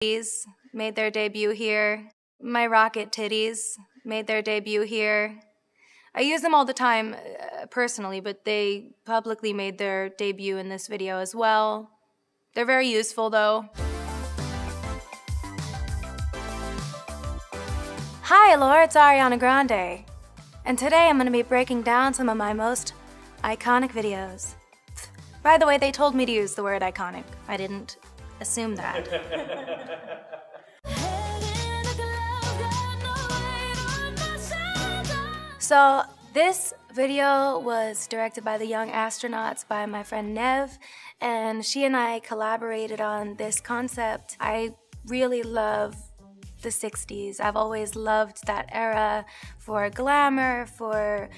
titties made their debut here. My rocket titties made their debut here. I use them all the time personally, but they publicly made their debut in this video as well. They're very useful though. Hi, Laura, it's Ariana Grande. And today I'm going to be breaking down some of my most iconic videos. By the way, they told me to use the word iconic. I didn't assume that. So this video was directed by the Young Astronauts by my friend Nev, and she and I collaborated on this concept. I really love the 60s. I've always loved that era for glamour, for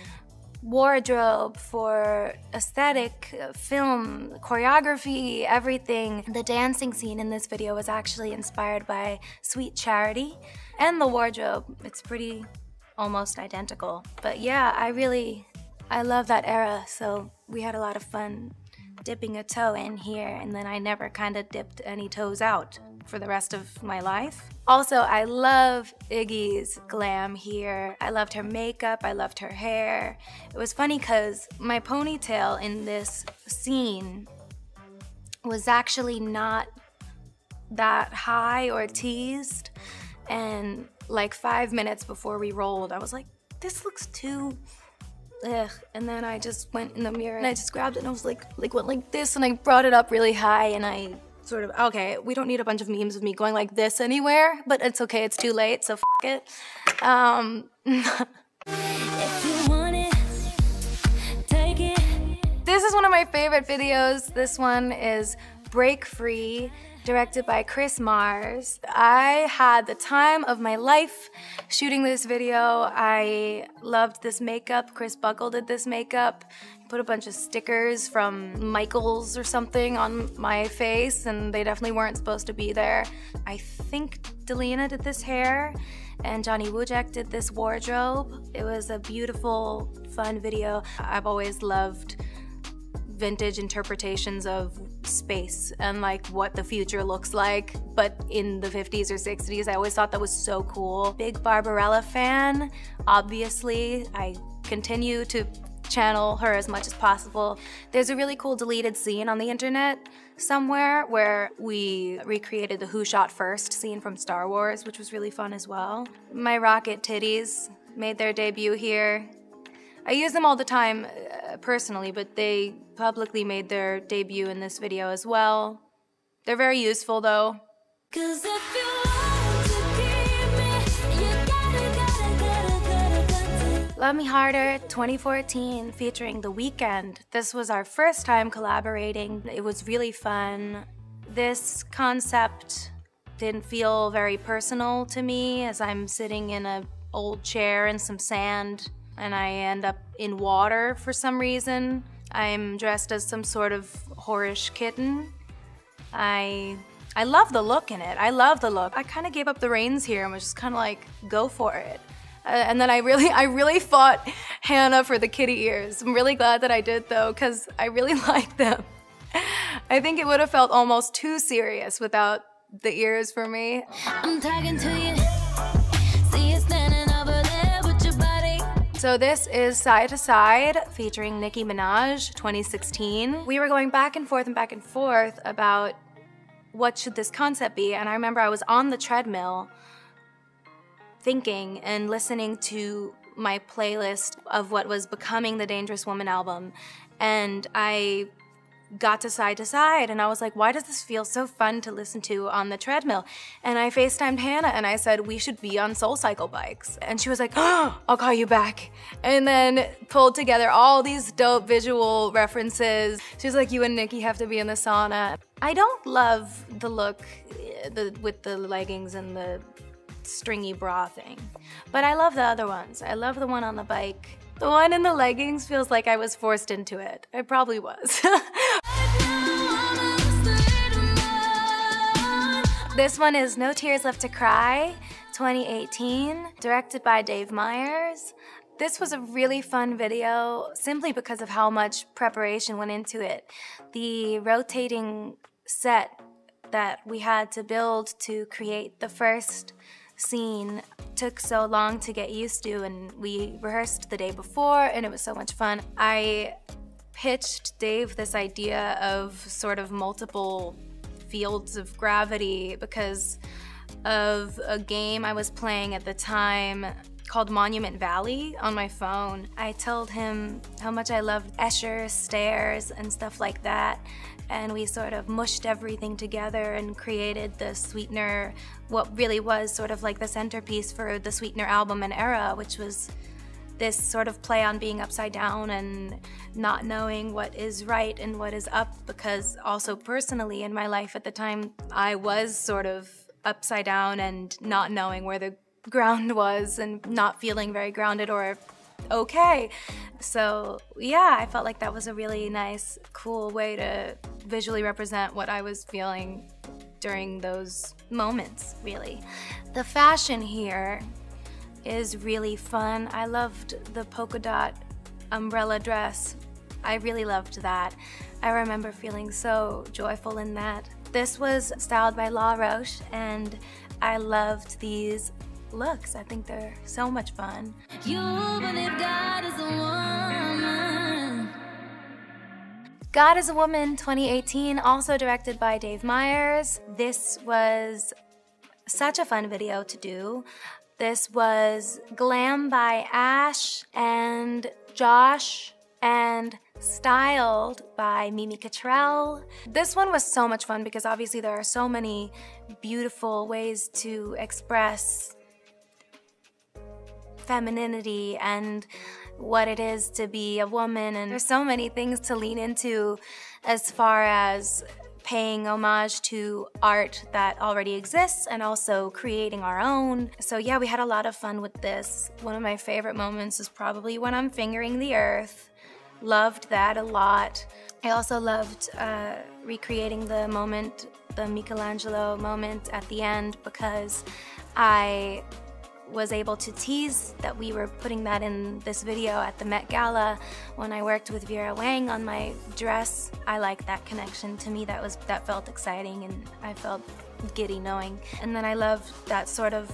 wardrobe, for aesthetic, film, choreography, everything. The dancing scene in this video was actually inspired by Sweet Charity, and the wardrobe, it's pretty almost identical. But yeah, I love that era, so we had a lot of fun dipping a toe in here, and then I never kind of dipped any toes out for the rest of my life. Also, I love Iggy's glam here. I loved her makeup, I loved her hair. It was funny because my ponytail in this scene was actually not that high or teased, and like 5 minutes before we rolled, I was like, this looks too ugh. And then I just went in the mirror and I just grabbed it and I was like went like this, and I brought it up really high, and I sort of, okay, we don't need a bunch of memes of me going like this anywhere, but it's okay, it's too late, so f it. If you want it, take it. This is one of my favorite videos. This one is Break Free, directed by Chris Mars. I had the time of my life shooting this video. I loved this makeup. Chris Buckle did this makeup. Put a bunch of stickers from Michaels or something on my face, and they definitely weren't supposed to be there. I think Delina did this hair, and Johnny Wujek did this wardrobe. It was a beautiful, fun video. I've always loved vintage interpretations of space and like what the future looks like, but in the 50s or 60s. I always thought that was so cool. Big Barbarella fan, obviously. I continue to channel her as much as possible. There's a really cool deleted scene on the internet somewhere where we recreated the Who Shot First scene from Star Wars, which was really fun as well. My rocket titties made their debut here. I use them all the time personally, but they publicly made their debut in this video as well. They're very useful though. Cause if you want to keep me, you gotta. Love Me Harder 2014 featuring The Weeknd. This was our first time collaborating. It was really fun. This concept didn't feel very personal to me, as I'm sitting in an old chair in some sand and I end up in water for some reason. I'm dressed as some sort of whorish kitten. I love the look in it. I love the look. I kind of gave up the reins here and was just kind of like, go for it. And then I really fought Hannah for the kitty ears. I'm really glad that I did though, because I really like them. I think it would have felt almost too serious without the ears for me. I'm talking to you. See you standing over there with your body. So this is Side to Side featuring Nicki Minaj 2016. We were going back and forth about what should this concept be, and I remember I was on the treadmill thinking and listening to my playlist of what was becoming the Dangerous Woman album, and I got to Side, and I was like, why does this feel so fun to listen to on the treadmill? And I FaceTimed Hannah and I said, we should be on SoulCycle bikes. And she was like, oh, I'll call you back. And then pulled together all these dope visual references. She was like, you and Nicki have to be in the sauna. I don't love the look with the leggings and the stringy bra thing, but I love the other ones. I love the one on the bike. The one in the leggings feels like I was forced into it. I probably was. This one is No Tears Left to Cry 2018, directed by Dave Meyers. This was a really fun video simply because of how much preparation went into it. The rotating set that we had to build to create the first scene took so long to get used to, and we rehearsed the day before and it was so much fun. I pitched Dave this idea of sort of multiple fields of gravity because of a game I was playing at the time called Monument Valley on my phone. I told him how much I loved Escher stairs and stuff like that, and we sort of mushed everything together and created the Sweetener, what really was sort of like the centerpiece for the Sweetener album and era, which was this sort of play on being upside down and not knowing what is right and what is up, because also personally in my life at the time, I was sort of upside down and not knowing where the ground was and not feeling very grounded or okay. So yeah, I felt like that was a really nice, cool way to visually represent what I was feeling during those moments, really. The fashion here is really fun. I loved the polka dot umbrella dress. I really loved that. I remember feeling so joyful in that. This was styled by La Roche, and I loved these looks. I think they're so much fun. You believe God is a woman. God is a Woman 2018, also directed by Dave Meyers. This was such a fun video to do. This was glam by Ash and Josh and styled by Mimi Cottrell. This one was so much fun because obviously there are so many beautiful ways to express femininity and what it is to be a woman, and there's so many things to lean into as far as paying homage to art that already exists and also creating our own. So yeah, we had a lot of fun with this. One of my favorite moments is probably when I'm fingering the earth. Loved that a lot. I also loved recreating the moment, the Michelangelo moment at the end, because I was able to tease that we were putting that in this video at the Met Gala when I worked with Vera Wang on my dress. I like that connection. To me, that felt exciting, and I felt giddy knowing. And then I loved that sort of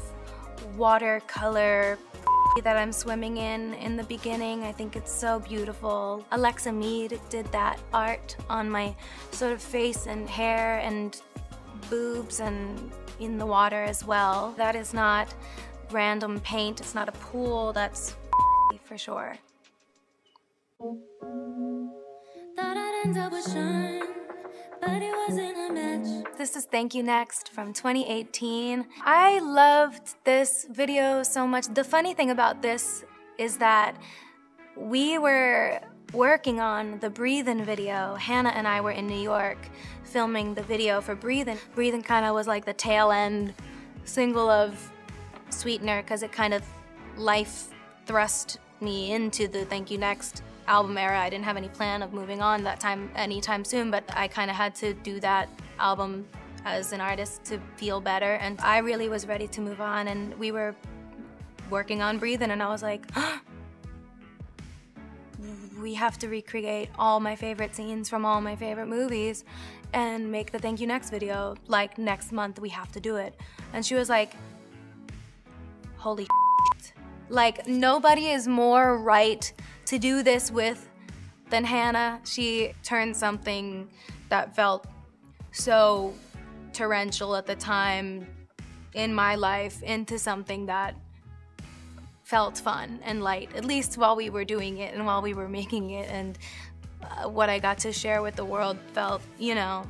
watercolor that I'm swimming in the beginning. I think it's so beautiful. Alexa Mead did that art on my sort of face and hair and boobs and in the water as well. That is not random paint, it's not a pool, that's for sure. Thought I'd end up with Sean, but it wasn't a match. This is Thank You Next from 2018. I loved this video so much. The funny thing about this is that we were working on the Breathin' video. Hannah and I were in New York filming the video for Breathin'. Breathin' kind of was like the tail end single of Sweetener, because it kind of life thrust me into the Thank You Next album era. I didn't have any plan of moving on that time anytime soon, but I kind of had to do that album as an artist to feel better, and I really was ready to move on, and we were working on Breathin', and I was like, oh, we have to recreate all my favorite scenes from all my favorite movies and make the Thank You Next video. Like, next month we have to do it. And she was like, holy shit. Like, nobody is more right to do this with than Hannah. She turned something that felt so torrential at the time in my life into something that felt fun and light, at least while we were doing it and while we were making it, and what I got to share with the world felt, you know,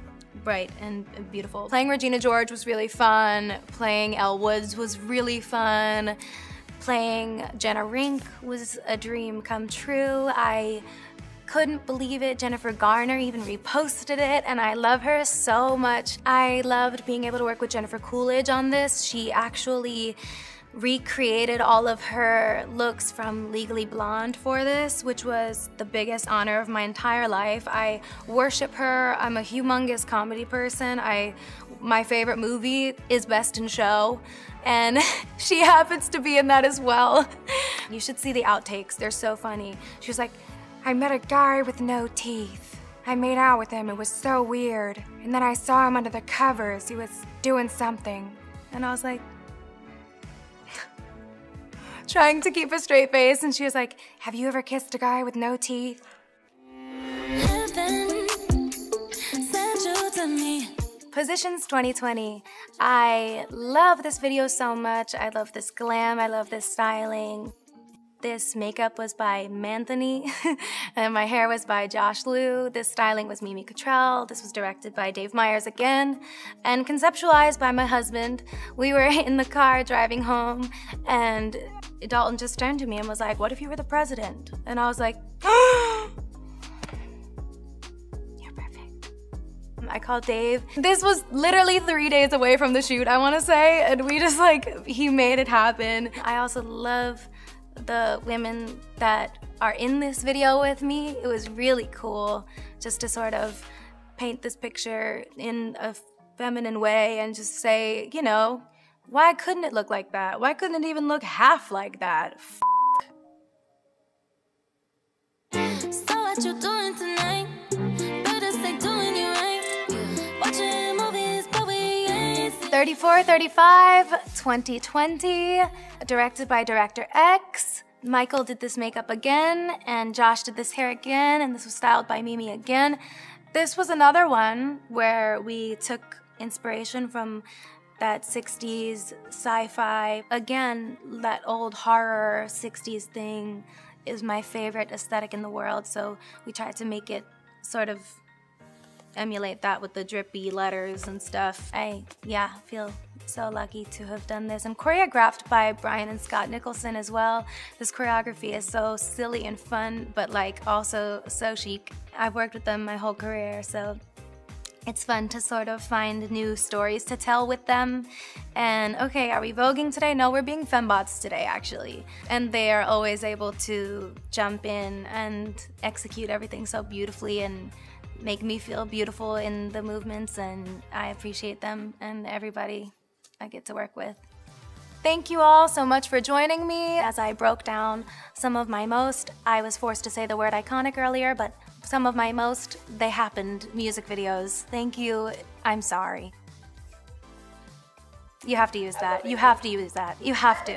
bright and beautiful. Playing Regina George was really fun. Playing Elle Woods was really fun. Playing Jenna Rink was a dream come true. I couldn't believe it. Jennifer Garner even reposted it, and I love her so much. I loved being able to work with Jennifer Coolidge on this. She actually recreated all of her looks from Legally Blonde for this, which was the biggest honor of my entire life. I worship her. I'm a humongous comedy person. My favorite movie is Best in Show, and she happens to be in that as well. You should see the outtakes. They're so funny. She was like, I met a guy with no teeth. I made out with him, it was so weird. And then I saw him under the covers, he was doing something. And I was like, trying to keep a straight face, and she was like, have you ever kissed a guy with no teeth? Heaven sent you to me. Positions 2020. I love this video so much. I love this glam, I love this styling. This makeup was by Manthony, and my hair was by Josh Liu. This styling was Mimi Cottrell. This was directed by Dave Meyers again, and conceptualized by my husband. We were in the car driving home, and Dalton just turned to me and was like, what if you were the president? And I was like, you're perfect. I called Dave. This was literally 3 days away from the shoot, I wanna say, and we just like, he made it happen. I also love the women that are in this video with me. It was really cool just to sort of paint this picture in a feminine way and just say, you know, why couldn't it look like that? Why couldn't it even look half like that? So what you doing tonight? Better stay doing you right. Watching movies, but we ain't. 3435, 2020, directed by Director X. Michael did this makeup again, and Josh did this hair again, and this was styled by Mimi again. This was another one where we took inspiration from that 60s sci-fi. Again, that old horror 60s thing is my favorite aesthetic in the world, so we tried to make it sort of emulate that with the drippy letters and stuff. I feel so lucky to have done this, and choreographed by Brian and Scott Nicholson as well. This choreography is so silly and fun, but like also so chic. I've worked with them my whole career, so it's fun to sort of find new stories to tell with them. And okay, are we voguing today? No, we're being fembots today, actually. And they are always able to jump in and execute everything so beautifully and make me feel beautiful in the movements, and I appreciate them and everybody I get to work with. Thank you all so much for joining me as I broke down some of my most, I was forced to say the word iconic earlier, but some of my most they happened music videos. Thank you. I'm sorry. You have to use that. You have to use that. You have to.